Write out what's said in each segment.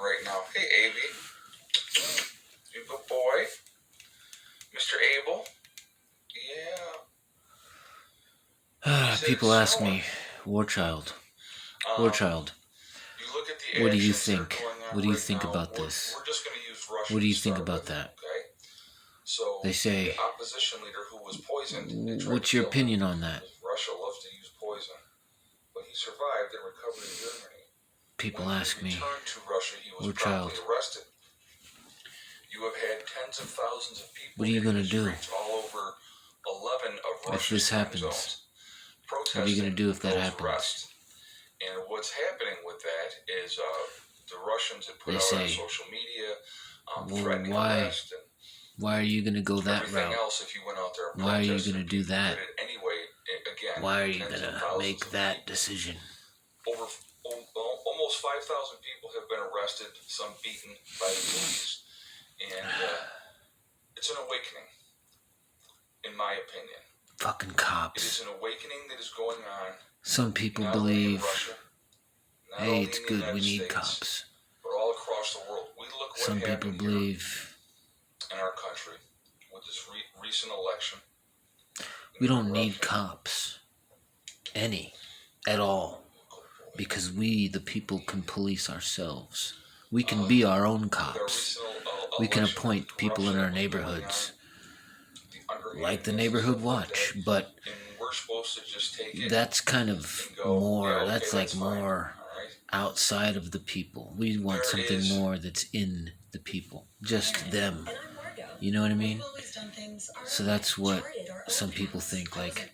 right now. Hey, Avy. You good boy? Mr. Abel? Yeah. People ask me, Warchild, You look at the what do you actions that are think? going on What do you right think now. about this? We're just going to use Russia What do you to think start about with, that? okay? So They say, the opposition leader who was poisoned, they tried what's to your kill opinion him on that? because Russia loves to use poison. But he survived and recovered in Germany. People When ask he me, returned to Russia, he was Warchild, promptly arrested. You have had tens of thousands of people what are you hitting going the to do streets all over 11 of if Russia's this time happens? zones, What are you going to protesting do if that those happens? arrests. And what's happening with that is the Russians had put They out on say, social media well, threatening arrest and why are you going to go that everything route? else. If you went out there and Why are you protested, going to do people that? did it anyway. Again, Why are you tens going of to thousands make of that people. decision? Almost 5,000 people have been arrested, some beaten by the police, and it's an awakening, in my opinion. Fucking It cops. is an awakening that is going on. Some people not only in believe, Russia, not hey, only it's in the good, United we need States, cops. but all across the world. We look what Some people happened here believe in our country with this recent election. we don't need cops. Any. At all. Because we, the people, can police ourselves. We can be our own cops. We can appoint people in our neighborhoods. Like the neighborhood watch. But that's kind of more, that's like more outside of the people. We want something more that's in the people. Just them. You know what I mean? So that's what some people think, like,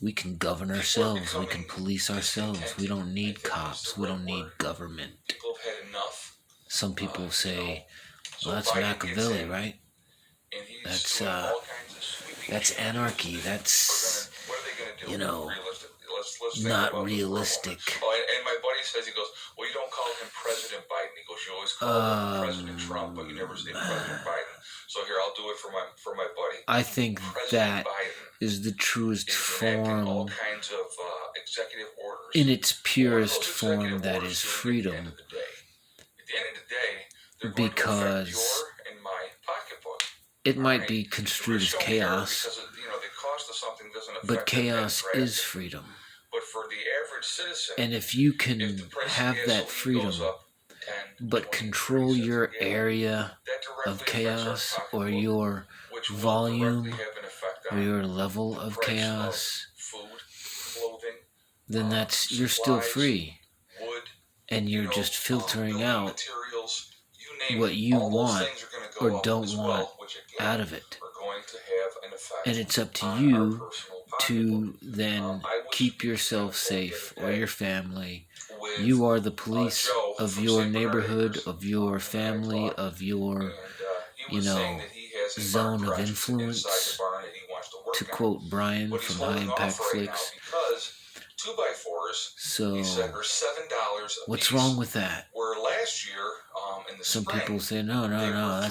we can govern ourselves, we can police ourselves, we don't need cops, we don't need government. Some people say, well, that's Machiavelli, right? That's anarchy, that's, not realistic. And my buddy says, he goes, well, you don't call him President Biden. He goes, you always call him President Trump, but you never say President Biden. So here, I'll do it for my buddy. I think that is the truest form, all kinds of executive orders. In its purest form, that is freedom. At the end of the day, they're going to affect your and my pocketbook. It might be construed as chaos, because, the cost of something doesn't affect but chaos is freedom. But for the average citizen, and if you can have that freedom, but control your area of chaos, or your volume, or your level of chaos, then you're still free. And you're just filtering out what you want or don't want out of it. And it's up to you to then keep yourself safe, or your family. You are the police of your neighborhood, of your family, of your, zone of influence. To quote Brian from High Impact Flicks. So, what's wrong with that? Some people say, no,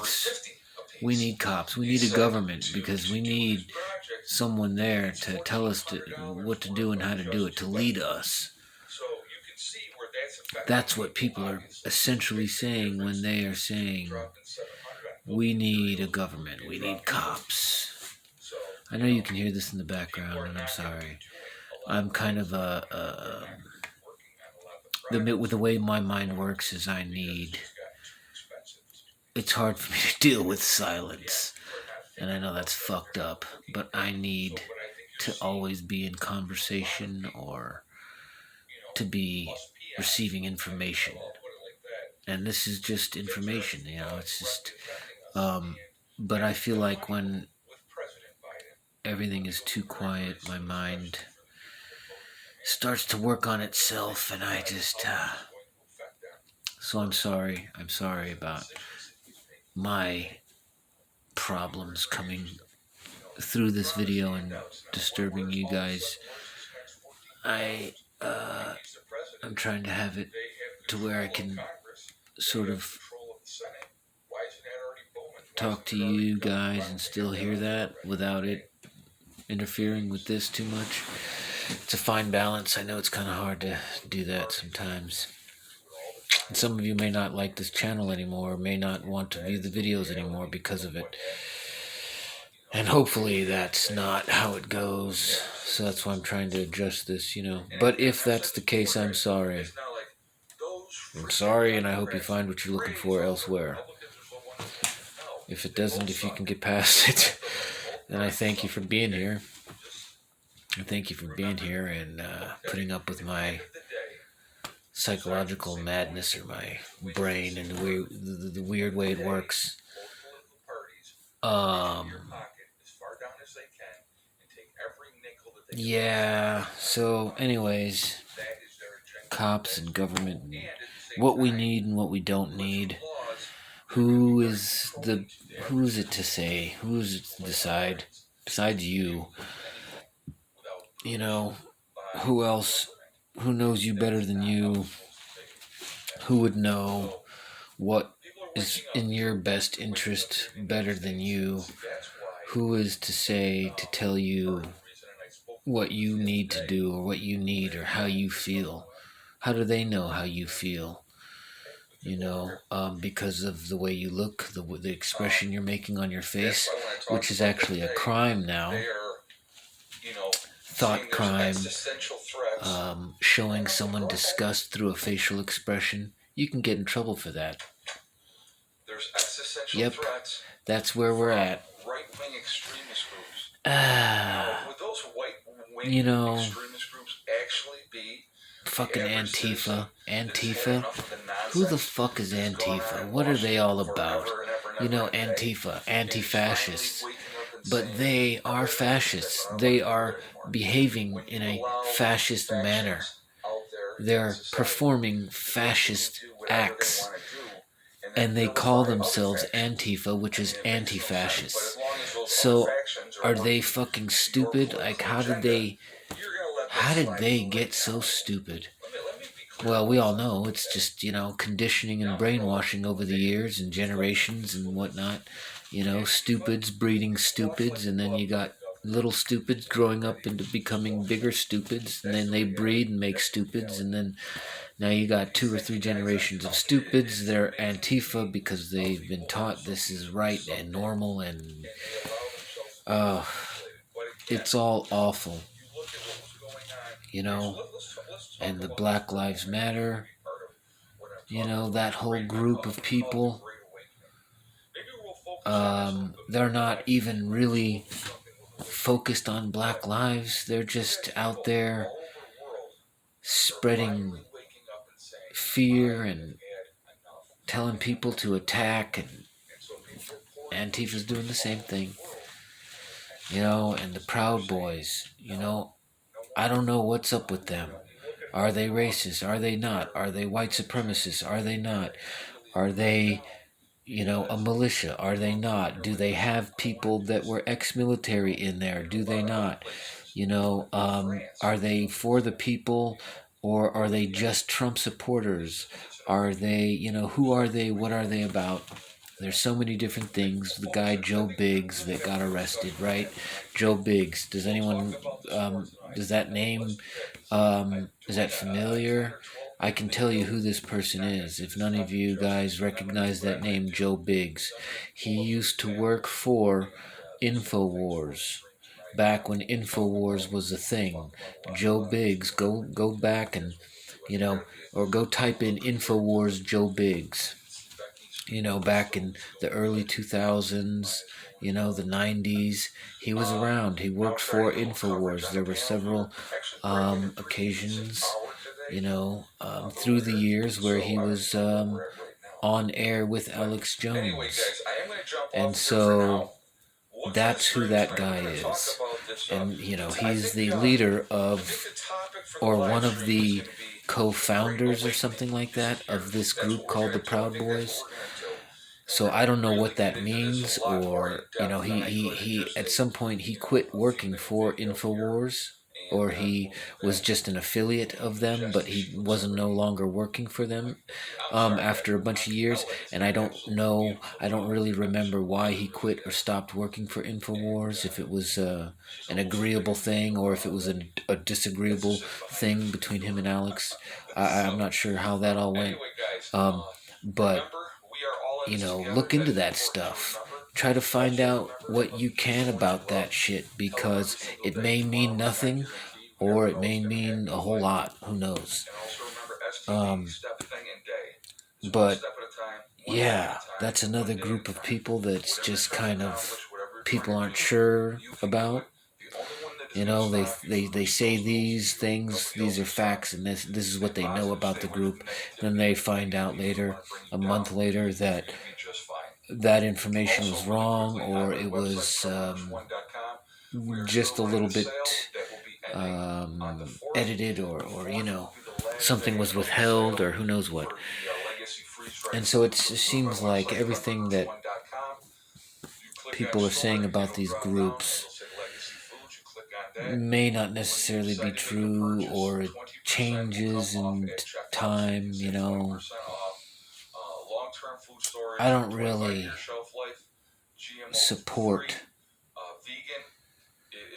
we need cops. We need a government because we need someone there to tell us what to do and how to do it, to lead us. That's what people are essentially saying when they are saying, we need a government, we need cops. I know you can hear this in the background, and I'm sorry. I'm kind of with the way my mind works is it's hard for me to deal with silence. And I know that's fucked up, but I need to always be in conversation or to be receiving information. And this is just information, it's just, but I feel like when everything is too quiet, my mind starts to work on itself, and I just, so I'm sorry about my problems coming through this video and disturbing you guys. I'm trying to have it to where I can sort of talk to you guys and still hear that without it interfering with this too much. It's a fine balance. I know it's kind of hard to do that sometimes. And some of you may not like this channel anymore, or may not want to view the videos anymore because of it. And hopefully that's not how it goes. So that's why I'm trying to adjust this, you know. But if that's the case, I'm sorry. I'm sorry, and I hope you find what you're looking for elsewhere. If it doesn't, if you can get past it, then I thank you for being here. I thank you for being here and putting up with my psychological madness or my brain and the weird way it works. Yeah, so anyways, cops and government and what we need and what we don't need. Who is it to say? Who is it to decide? Besides you. You know, who else? Who knows you better than you? Who would know what is in your best interest better than you? Who is to say, to tell you what you need to do or what you need or how you feel? How do they know how you feel? You know, because of the way you look, the expression you're making on your face, which is actually a crime now. Thought crime, showing someone disgust through a facial expression. You can get in trouble for that. Yep, that's where we're at. Right-wing extremist groups. You know, fucking Antifa. Antifa? Who the fuck is Antifa? What are they all about? You know, Antifa, anti-fascists. But they are fascists. They are behaving in a fascist manner. They're performing fascist acts. And they call themselves Antifa, which is anti-fascist. So, are they fucking stupid? Like, how did they get so stupid? Well, we all know it's just, you know, conditioning and brainwashing over the years and generations and whatnot. You know, stupids breeding stupids, and then you got little stupids growing up into becoming bigger stupids, and then they breed and make stupids, and then now you got 2 or 3 generations of stupids. They're Antifa because they've been taught this is right and normal, and it's all awful. You know, and the Black Lives Matter, you know, that whole group of people, they're not even really focused on Black lives. They're just out there spreading fear and telling people to attack, and Antifa's doing the same thing. You know, and the Proud Boys, you know, I don't know what's up with them. Are they racist? Are they not? Are they white supremacists? Are they not? Are they, you know, a militia? Are they not? Do they have people that were ex-military in there? Do they not? You know, are they for the people, or are they just Trump supporters? Are they, you know, who are they? What are they about? There's so many different things. The guy Joe Biggs that got arrested, right? Joe Biggs. Does anyone, does that name, is that familiar? I can tell you who this person is. If none of you guys recognize that name, Joe Biggs. He used to work for InfoWars. Back when InfoWars was a thing. Joe Biggs. Go back and, you know, or go type in InfoWars Joe Biggs. You know, back in the early 2000s, you know, the 90s, he was around. He worked for InfoWars. There were several occasions, you know, through the years where he was on air with Alex Jones. And so that's who that guy is. And, you know, he's the leader of, or one of the co-founders or something like that, of this group called the Proud Boys. So I don't know what that means, or, you know, he at some point he quit working for InfoWars, or he was just an affiliate of them, but he wasn't no longer working for them after a bunch of years. And I don't know, I don't really remember why he quit or stopped working for InfoWars, if it was an agreeable thing or if it was a disagreeable thing between him and Alex. I'm not sure how that all went. But, you know, look into that stuff. Try to find out what you can about that shit, because it may mean nothing or it may mean a whole lot. Who knows? But yeah, that's another group of people that's just kind of people aren't sure about. You know, they say these things, these are facts, and this is what they know about the group. Then they find out later, a month later, that information was wrong, or it was just a little bit edited, or you know, something was withheld, or who knows what. And so it seems like everything that people are saying about these groups may not necessarily be true, or it changes in time, you know. I don't really support.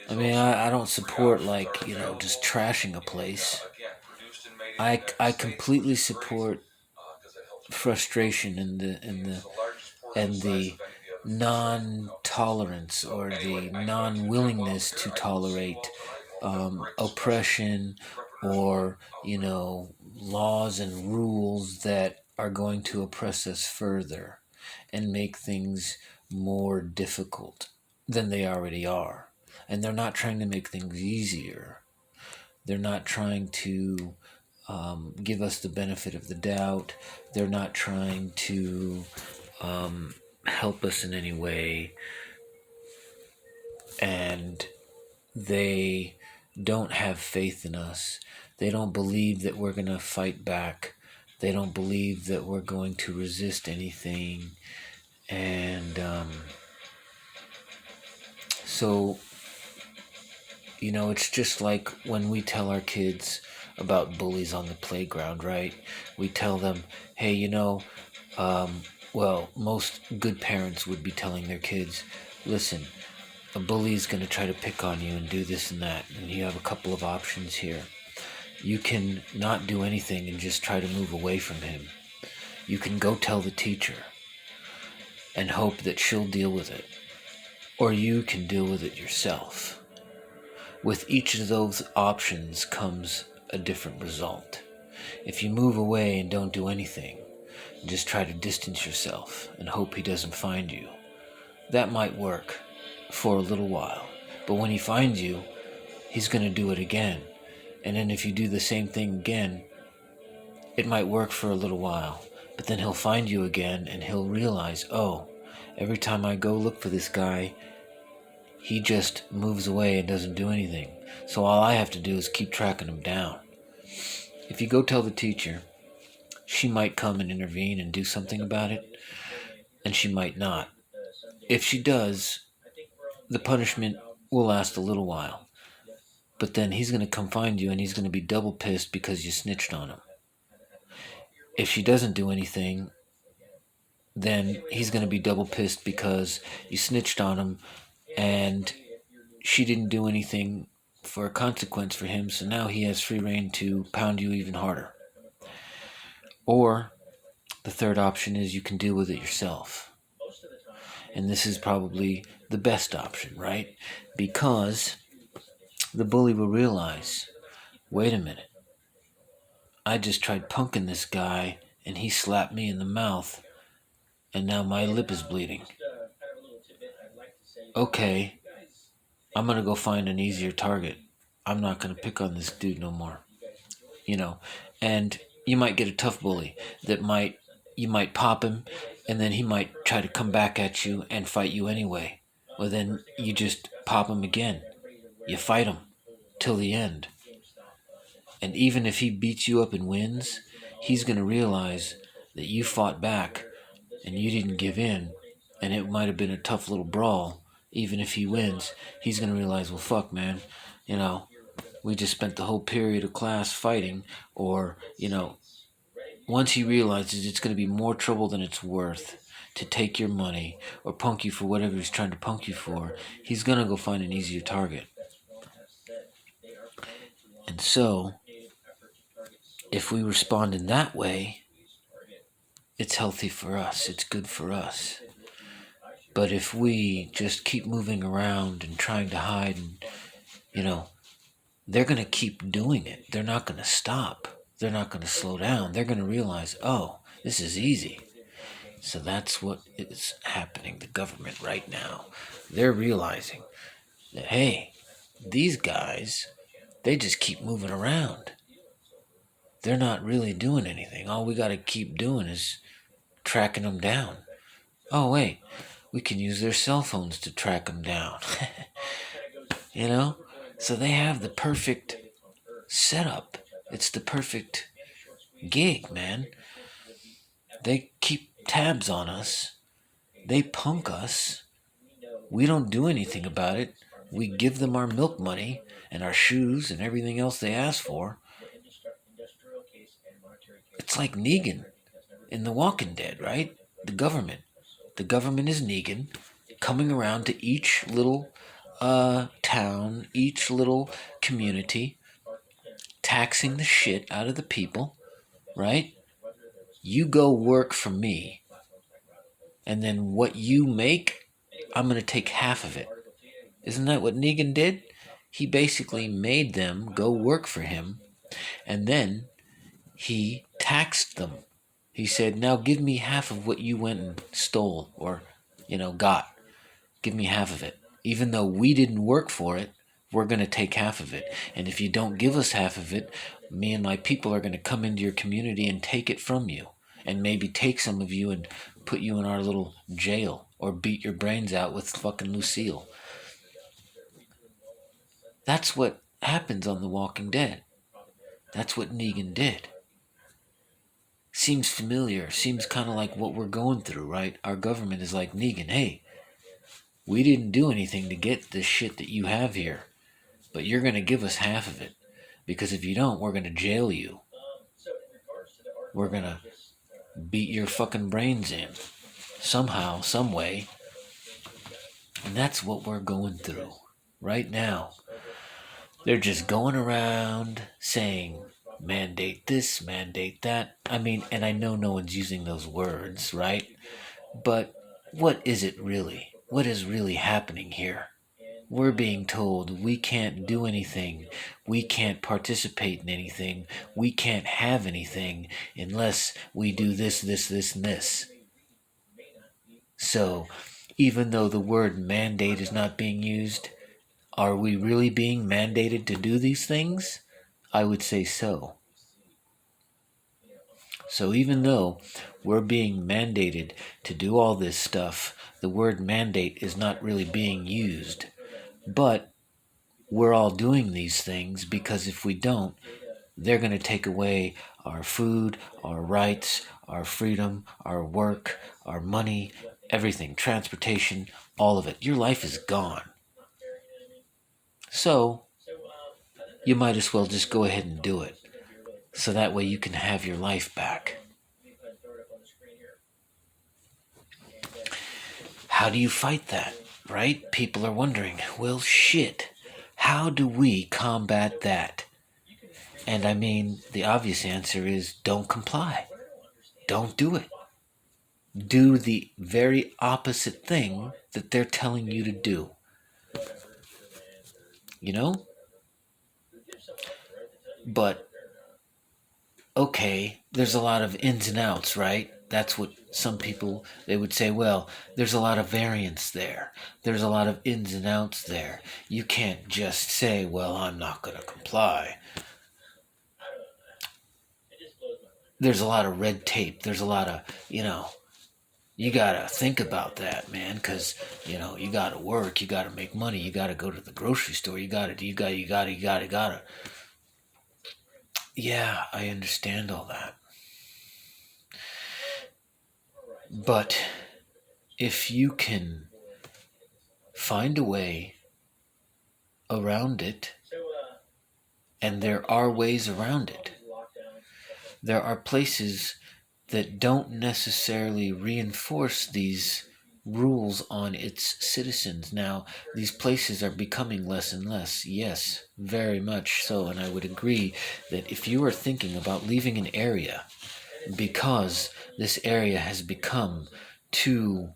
I mean, I don't support, like, you know, just trashing a place. I completely support frustration and the non-tolerance, or the non-willingness to tolerate oppression, or, you know, laws and rules that are going to oppress us further and make things more difficult than they already are. And they're not trying to make things easier. They're not trying to give us the benefit of the doubt. They're not trying to help us in any way. And they don't have faith in us. They don't believe that we're going to fight back. They don't believe that we're going to resist anything. And so, you know, it's just like when we tell our kids about bullies on the playground, right? We tell them, hey, you know, well, most good parents would be telling their kids, listen, a bully is going to try to pick on you and do this and that, and you have a couple of options here. You can not do anything and just try to move away from him. You can go tell the teacher and hope that she'll deal with it. Or you can deal with it yourself. With each of those options comes a different result. If you move away and don't do anything, and just try to distance yourself and hope he doesn't find you, that might work for a little while. But when he finds you, he's going to do it again. And then if you do the same thing again, it might work for a little while. But then he'll find you again, and he'll realize, oh, every time I go look for this guy, he just moves away and doesn't do anything. So all I have to do is keep tracking him down. If you go tell the teacher, she might come and intervene and do something about it, and she might not. If she does, the punishment will last a little while. But then he's going to come find you, and he's going to be double pissed because you snitched on him. If she doesn't do anything, then he's going to be double pissed because you snitched on him, and she didn't do anything for a consequence for him, so now he has free rein to pound you even harder. Or the third option is you can deal with it yourself. And this is probably the best option, right? Because the bully will realize, wait a minute, I just tried punking this guy and he slapped me in the mouth, and now my lip is bleeding. Okay, I'm going to go find an easier target. I'm not going to pick on this dude no more. You know, and you might get a tough bully that you might pop him, and then he might try to come back at you and fight you anyway. Well, then you just pop him again. You fight him till the end. And even if he beats you up and wins, he's going to realize that you fought back and you didn't give in, and it might have been a tough little brawl. Even if he wins, he's going to realize, well, fuck, man, you know, we just spent the whole period of class fighting, or, once he realizes it's going to be more trouble than it's worth to take your money or punk you for whatever he's trying to punk you for, he's going to go find an easier target. And so, if we respond in that way, it's healthy for us, it's good for us. But if we just keep moving around and trying to hide, and, they're going to keep doing it. They're not going to stop. They're not going to slow down. They're going to realize, oh, this is easy. So that's what is happening. The government right now, they're realizing that, hey, these guys, they just keep moving around. They're not really doing anything. All we got to keep doing is tracking them down. Oh, wait, we can use their cell phones to track them down. So they have the perfect setup. It's the perfect gig, man. They keep tabs on us. They punk us. We don't do anything about it. We give them our milk money and our shoes and everything else they ask for. It's like Negan in The Walking Dead, right? The government. The government is Negan, coming around to each little town, each little community, taxing the shit out of the people, right? You go work for me, and then what you make, I'm going to take half of it. Isn't that what Negan did? He basically made them go work for him, and then he taxed them. He said, now give me half of what you went and stole or, got. Give me half of it. Even though we didn't work for it, we're going to take half of it. And if you don't give us half of it, me and my people are going to come into your community and take it from you. And maybe take some of you and put you in our little jail or beat your brains out with fucking Lucille. That's what happens on The Walking Dead. That's what Negan did. Seems familiar. Seems kind of like what we're going through, right? Our government is like, Negan, hey, we didn't do anything to get this shit that you have here, but you're going to give us half of it, because if you don't, we're going to jail you. We're going to beat your fucking brains in somehow, some way. And that's what we're going through right now. They're just going around saying, mandate this, mandate that. I mean, and I know no one's using those words, right? But what is it really? What is really happening here? We're being told we can't do anything. We can't participate in anything. We can't have anything unless we do this, this, this, and this. So, even though the word mandate is not being used, are we really being mandated to do these things? I would say so. So even though we're being mandated to do all this stuff, the word mandate is not really being used. But we're all doing these things because if we don't, they're going to take away our food, our rights, our freedom, our work, our money, everything, transportation, all of it. Your life is gone. So you might as well just go ahead and do it. So that way you can have your life back. How do you fight that, right? People are wondering, well, shit, how do we combat that? And I mean, the obvious answer is don't comply. Don't do it. Do the very opposite thing that they're telling you to do. But, okay, there's a lot of ins and outs, right? That's what some people, they would say, well, there's a lot of variance there. There's a lot of ins and outs there. You can't just say, well, I'm not going to comply. There's a lot of red tape. There's a lot of, you got to think about that, man, because, you got to work. You got to make money. You got to go to the grocery store. You got to. Yeah, I understand all that. But if you can find a way around it And there are ways around it. There are places that don't necessarily reinforce these rules on its citizens. Now, these places are becoming less and less. Yes, very much so. And I would agree that if you are thinking about leaving an area because this area has become too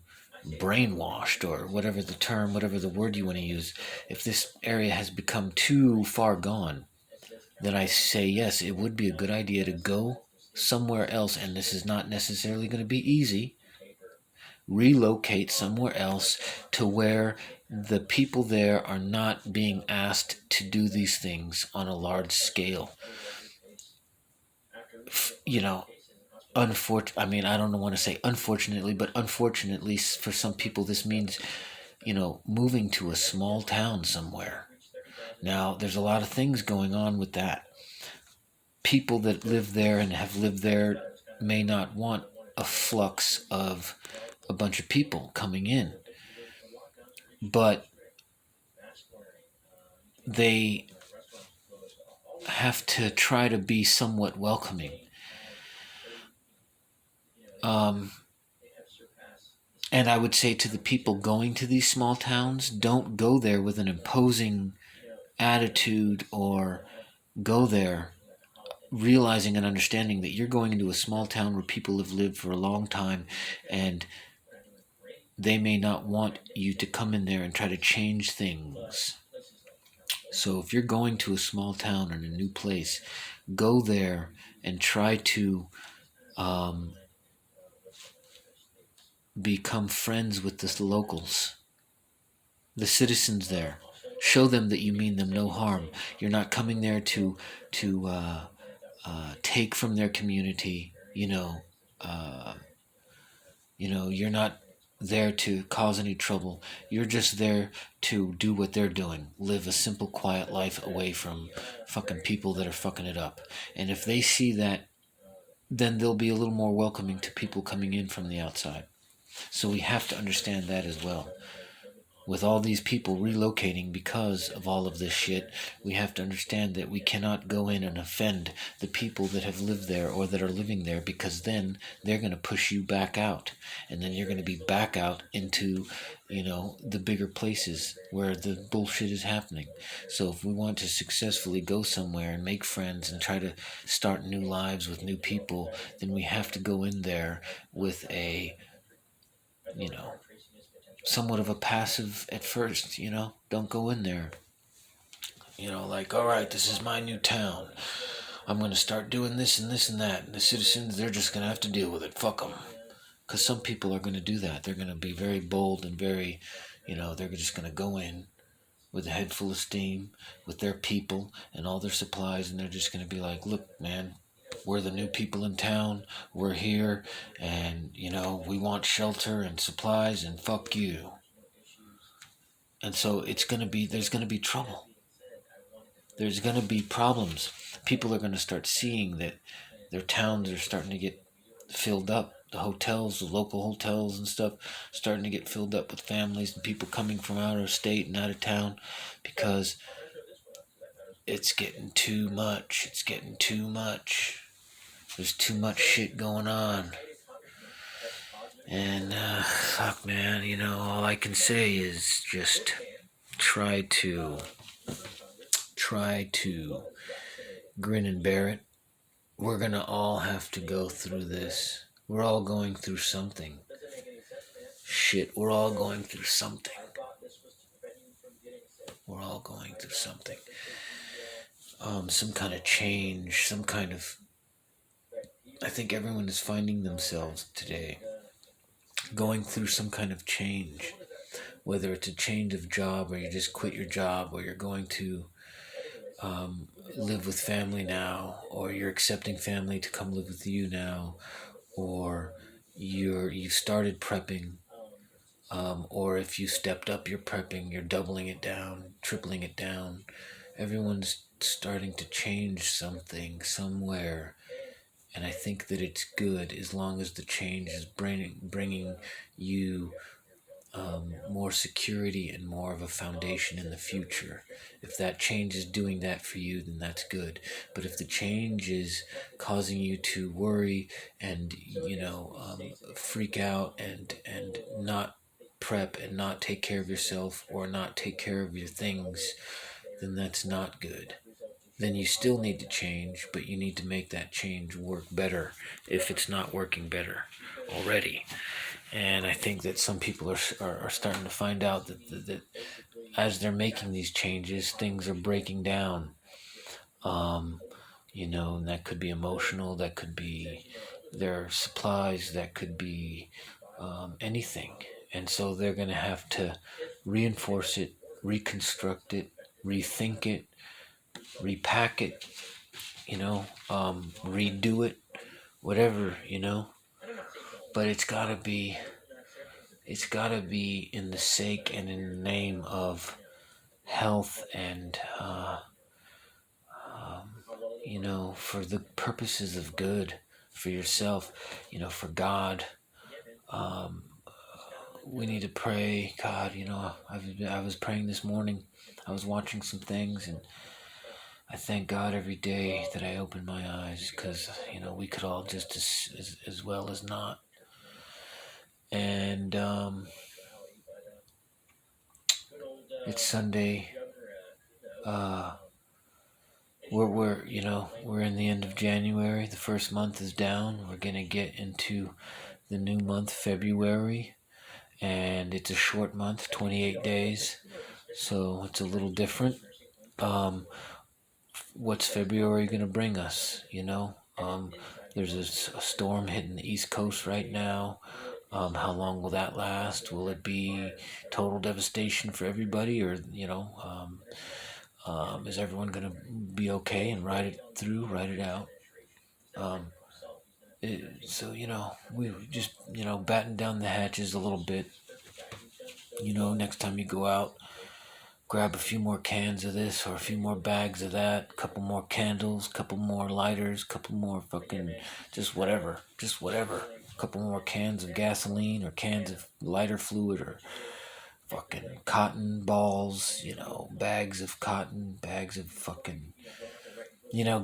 brainwashed, or whatever the term, whatever the word you want to use, if this area has become too far gone, then I say yes, it would be a good idea to go somewhere else. And this is not necessarily going to be easy. Relocate somewhere else to where the people there are not being asked to do these things on a large scale. You know, I don't want to say unfortunately, but unfortunately for some people, this means, moving to a small town somewhere. Now, there's a lot of things going on with that. People that live there and have lived there may not want a flux of a bunch of people coming in, but they have to try to be somewhat welcoming. And I would say to the people going to these small towns, don't go there with an imposing attitude, or go there realizing and understanding that you're going into a small town where people have lived for a long time, and they may not want you to come in there and try to change things. So if you're going to a small town and a new place, go there and try to become friends with the locals, the citizens there. Show them that you mean them no harm. You're not coming there to take from their community. You're not there to cause any trouble. You're just there to do what they're doing. Live a simple, quiet life away from fucking people that are fucking it up. And if they see that, then they'll be a little more welcoming to people coming in from the outside. So we have to understand that as well. With all these people relocating because of all of this shit, we have to understand that we cannot go in and offend the people that have lived there or that are living there, because then they're going to push you back out. And then you're going to be back out into, the bigger places where the bullshit is happening. So if we want to successfully go somewhere and make friends and try to start new lives with new people, then we have to go in there with a, somewhat of a passive at first, don't go in there, like, all right, this is my new town. I'm going to start doing this and this and that. And the citizens, they're just going to have to deal with it. Fuck them. Because some people are going to do that. They're going to be very bold and very, they're just going to go in with a head full of steam with their people and all their supplies. And they're just going to be like, look, man, we're the new people in town. We're here, and, we want shelter and supplies, and fuck you. And so there's going to be trouble. There's going to be problems. People are going to start seeing that their towns are starting to get filled up. The hotels, the local hotels and stuff, starting to get filled up with families and people coming from out of state and out of town, because it's getting too much. It's getting too much. There's too much shit going on. And, fuck, man, all I can say is just try to grin and bear it. We're going to all have to go through this. We're all going through something. Shit, we're all going through something. We're all going through something. Some kind of change, I think everyone is finding themselves today going through some kind of change, whether it's a change of job, or you just quit your job, or you're going to live with family now, or you're accepting family to come live with you now, or you've started prepping, or if you stepped up your prepping, you're doubling it down, tripling it down. Everyone's starting to change something somewhere. And I think that it's good, as long as the change is bringing you more security and more of a foundation in the future. If that change is doing that for you, then that's good. But if the change is causing you to worry and freak out and not prep and not take care of yourself or not take care of your things, then that's not good. Then you still need to change, but you need to make that change work better if it's not working better already. And I think that some people are starting to find out that as they're making these changes, things are breaking down. And that could be emotional, that could be their supplies, that could be anything. And so they're going to have to reinforce it, reconstruct it, rethink it, repack it, redo it, whatever, But it's gotta be in the sake and in the name of health and for the purposes of good for yourself, for God. We need to pray. God, I was praying this morning. I was watching some things, and I thank God every day that I open my eyes, because we could all just as well as not. And it's Sunday. We're in the end of January. The first month is down. We're gonna get into the new month, February, and it's a short month, 28 days, so it's a little different. What's February gonna bring us? There's a storm hitting the East Coast right now. How long will that last? Will it be total devastation for everybody, or is everyone gonna be okay and ride it out? We just batten down the hatches a little bit. Next time you go out, grab a few more cans of this or a few more bags of that, a couple more candles, couple more lighters, couple more fucking just whatever, a couple more cans of gasoline or cans of lighter fluid or fucking cotton balls, bags of cotton, bags of fucking,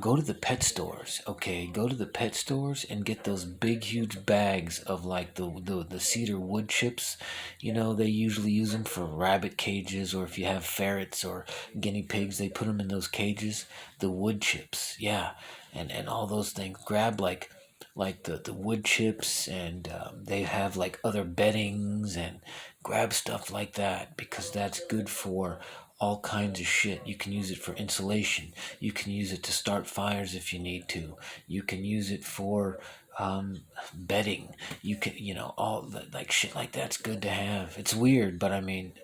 go to the pet stores, okay? Go to the pet stores and get those big, huge bags of like the cedar wood chips. They usually use them for rabbit cages, or if you have ferrets or guinea pigs, they put them in those cages. The wood chips, yeah, and all those things. Grab like the wood chips, and they have like other beddings, and grab stuff like that, because that's good for all kinds of shit. You can use it for insulation. You can use it to start fires if you need to. You can use it for bedding. You can, all the, like shit like that's good to have. It's weird, but I mean,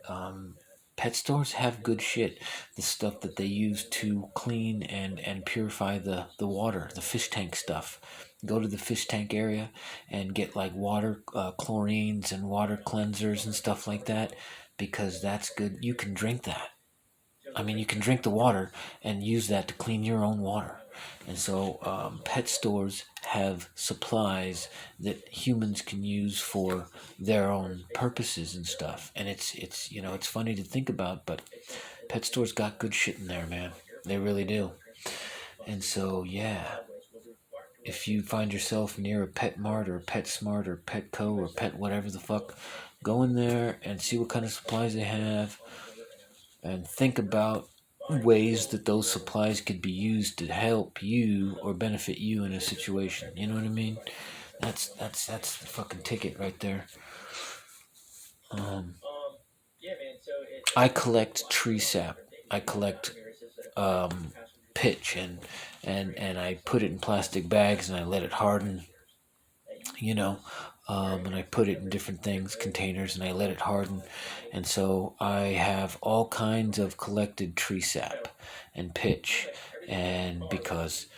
pet stores have good shit. The stuff that they use to clean and purify the water, the fish tank stuff. Go to the fish tank area and get like water chlorines and water cleansers and stuff like that, because that's good. You can drink that. I mean, you can drink the water and use that to clean your own water. And so pet stores have supplies that humans can use for their own purposes and stuff. And it's funny to think about, but pet stores got good shit in there, man. They really do. And so, yeah, if you find yourself near a Pet Mart or Pet Smart or Petco or Pet whatever the fuck, go in there and see what kind of supplies they have, and think about ways that those supplies could be used to help you or benefit you in a situation. You know what I mean? That's the fucking ticket right there. I collect tree sap. I collect pitch, and I put it in plastic bags and I let it harden. And I put it in different things, containers, and I let it harden. And so I have all kinds of collected tree sap and pitch. And because,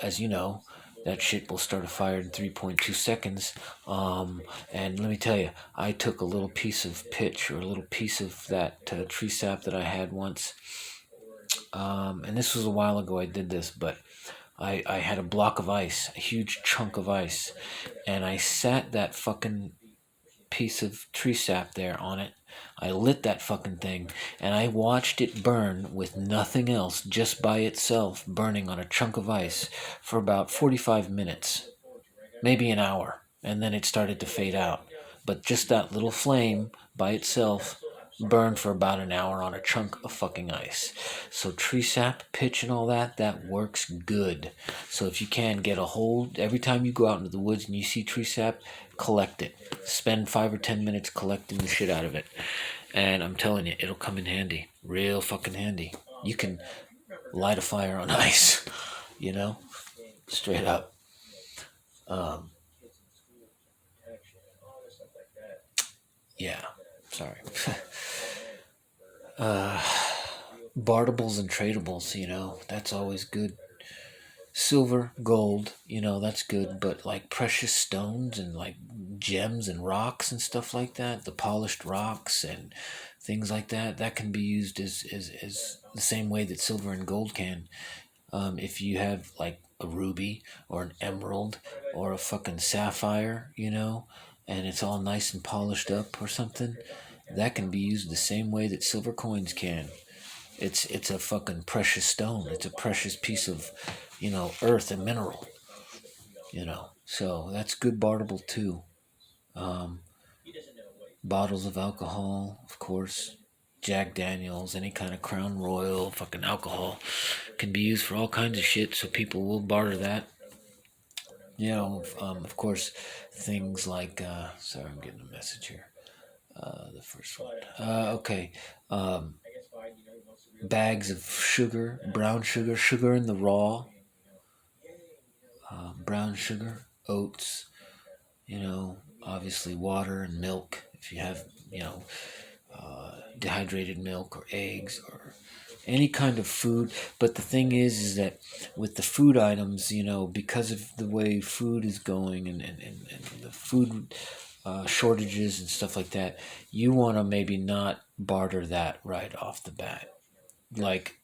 as you know, that shit will start a fire in 3.2 seconds. And let me tell you, I took a little piece of pitch, or a little piece of that tree sap that I had once. And this was a while ago I did this, but I had a block of ice, a huge chunk of ice, and I sat that fucking piece of tree sap there on it. I lit that fucking thing, and I watched it burn with nothing else, just by itself, burning on a chunk of ice for about 45 minutes, maybe an hour, and then it started to fade out. But just that little flame by itself burned for about an hour on a chunk of fucking ice. So tree sap, pitch, and all that, that works good. So if you can get a hold, every time you go out into the woods and you see tree sap, collect it. Spend 5 or 10 minutes collecting the shit out of it. And I'm telling you, it'll come in handy. Real fucking handy. You can light a fire on ice, you know? Straight up. Yeah, sorry. Bartables and tradables, you know, that's always good. Silver, gold, you know, that's good, but like precious stones and like gems and rocks and stuff like that, the polished rocks and things like that, that can be used as the same way that silver and gold can. If you have like a ruby or an emerald or a fucking sapphire, you know, and it's all nice and polished up or something, that can be used the same way that silver coins can. It's a fucking precious stone. It's a precious piece of, you know, earth and mineral, you know. So that's good bartable too. Bottles of alcohol, of course. Jack Daniels, any kind of Crown Royal, fucking alcohol can be used for all kinds of shit. So people will barter that. You know, of course, things like, sorry, I'm getting a message here. The first one. Okay. Bags of sugar, brown sugar, sugar in the raw, brown sugar, oats, you know, obviously water and milk. If you have, you know, dehydrated milk or eggs or any kind of food. But the thing is that with the food items, you know, because of the way food is going and the food shortages and stuff like that, you want to maybe not barter that right off the bat. Like,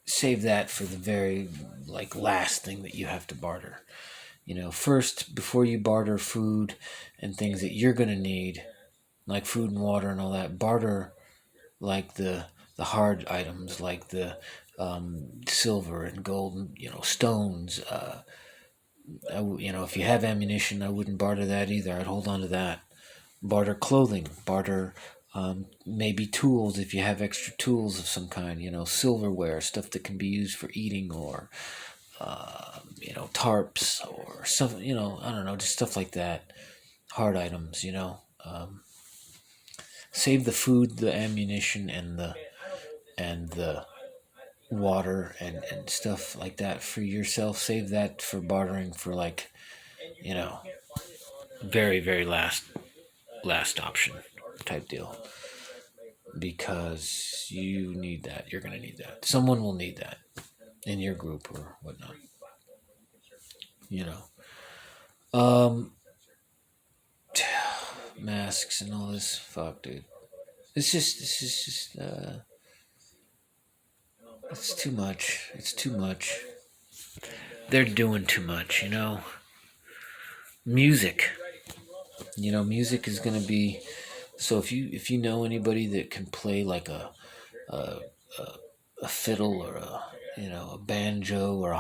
save that for the very, like, last thing that you have to barter. You know, first, before you barter food and things that you're going to need, like food and water and all that, barter, like, the hard items, like the silver and gold, you know, stones. You know, if you have ammunition, I wouldn't barter that either. I'd hold on to that. Barter clothing, barter maybe tools if you have extra tools of some kind, you know, silverware, stuff that can be used for eating, or, you know, tarps or stuff, you know, I don't know, just stuff like that. Hard items, you know. Save the food, the ammunition, and the water and stuff like that for yourself. Save that for bartering for, like, you know, very, very last option type deal, because you need that. You're gonna need that. Someone will need that in your group or whatnot, you know. Masks and all this, fuck, dude. This is just it's too much. It's too much. They're doing too much, you know. Music, you know, music is gonna be. So if you know anybody that can play like a fiddle or a, you know, a banjo or a